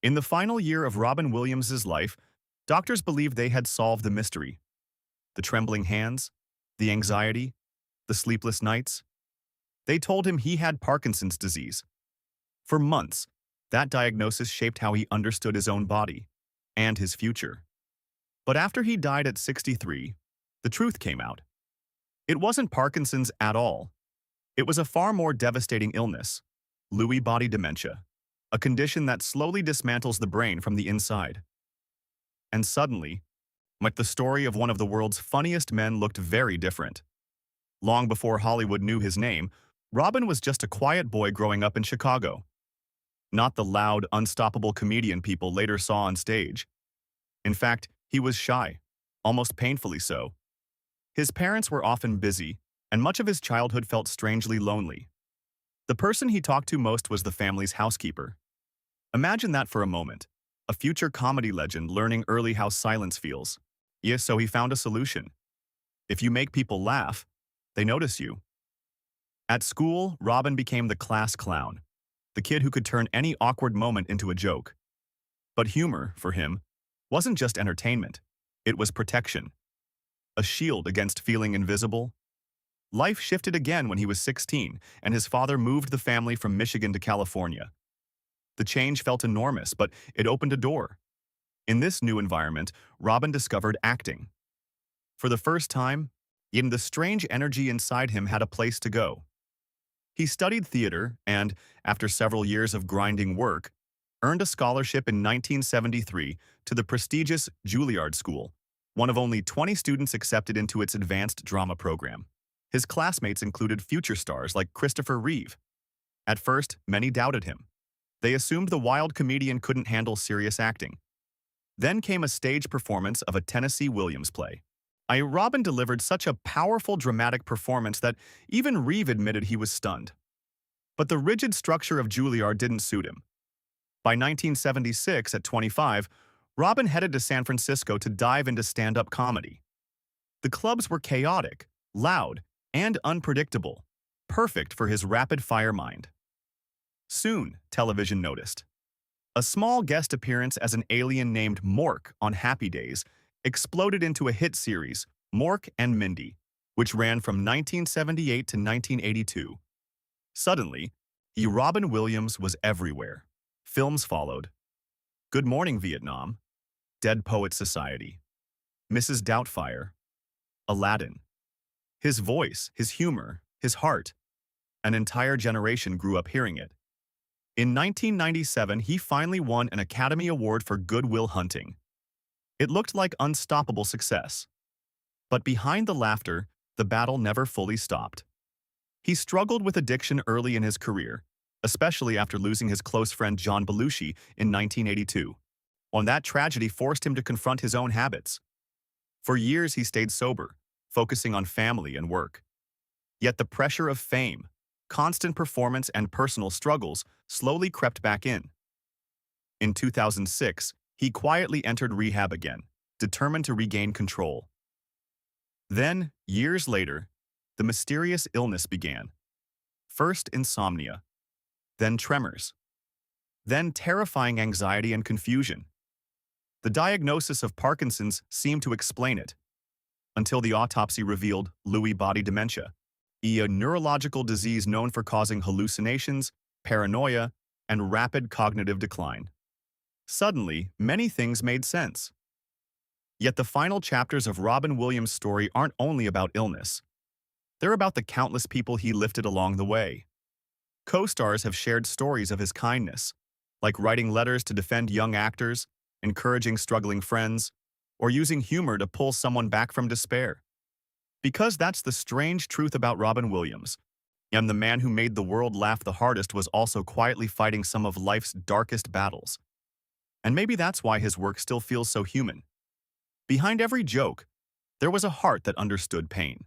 In the final year of Robin Williams's life, doctors believed they had solved the mystery. The trembling hands, the anxiety, the sleepless nights. They told him he had Parkinson's disease. For months, that diagnosis shaped how he understood his own body and his future. But after he died at 63, the truth came out. It wasn't Parkinson's at all. It was a far more devastating illness, Lewy body dementia, a condition that slowly dismantles the brain from the inside. And suddenly, like the story of one of the world's funniest men looked very different. Long before Hollywood knew his name, Robin was just a quiet boy growing up in Chicago. Not the loud, unstoppable comedian people later saw on stage. In fact, he was shy, almost painfully so. His parents were often busy, and much of his childhood felt strangely lonely. The person he talked to most was the family's housekeeper. Imagine that for a moment, a future comedy legend learning early how silence feels. Yes, so he found a solution. If you make people laugh, they notice you. At school, Robin became the class clown, the kid who could turn any awkward moment into a joke. But humor, for him, wasn't just entertainment, it was protection. A shield against feeling invisible. Life shifted again when he was 16, and his father moved the family from Michigan to California. The change felt enormous, but it opened a door. In this new environment, Robin discovered acting. For the first time, even the strange energy inside him had a place to go. He studied theater and, after several years of grinding work, earned a scholarship in 1973 to the prestigious Juilliard School, one of only 20 students accepted into its advanced drama program. His classmates included future stars like Christopher Reeve. At first, many doubted him. They assumed the wild comedian couldn't handle serious acting. Then came a stage performance of a Tennessee Williams play. Robin delivered such a powerful dramatic performance that even Reeve admitted he was stunned. But the rigid structure of Juilliard didn't suit him. By 1976, at 25, Robin headed to San Francisco to dive into stand-up comedy. The clubs were chaotic, loud, and unpredictable, perfect for his rapid-fire mind. Soon, television noticed. A small guest appearance as an alien named Mork on Happy Days exploded into a hit series, Mork and Mindy, which ran from 1978 to 1982. Suddenly, Robin Williams was everywhere. Films followed. Good Morning Vietnam, Dead Poets Society, Mrs. Doubtfire, Aladdin. His voice, his humor, his heart. An entire generation grew up hearing it. In 1997, he finally won an Academy Award for Good Will Hunting. It looked like unstoppable success. But behind the laughter, the battle never fully stopped. He struggled with addiction early in his career, especially after losing his close friend John Belushi in 1982. When that tragedy forced him to confront his own habits. For years he stayed sober, focusing on family and work. Yet the pressure of fame, constant performance, and personal struggles slowly crept back in. In 2006, he quietly entered rehab again, determined to regain control. Then, years later, the mysterious illness began. First insomnia, then tremors, then terrifying anxiety and confusion. The diagnosis of Parkinson's seemed to explain it, until the autopsy revealed Lewy body dementia, a neurological disease known for causing hallucinations, paranoia, and rapid cognitive decline. Suddenly, many things made sense. Yet the final chapters of Robin Williams' story aren't only about illness. They're about the countless people he lifted along the way. Co-stars have shared stories of his kindness, like writing letters to defend young actors, encouraging struggling friends, or using humor to pull someone back from despair. Because that's the strange truth about Robin Williams. And the man who made the world laugh the hardest was also quietly fighting some of life's darkest battles. And maybe that's why his work still feels so human. Behind every joke, there was a heart that understood pain.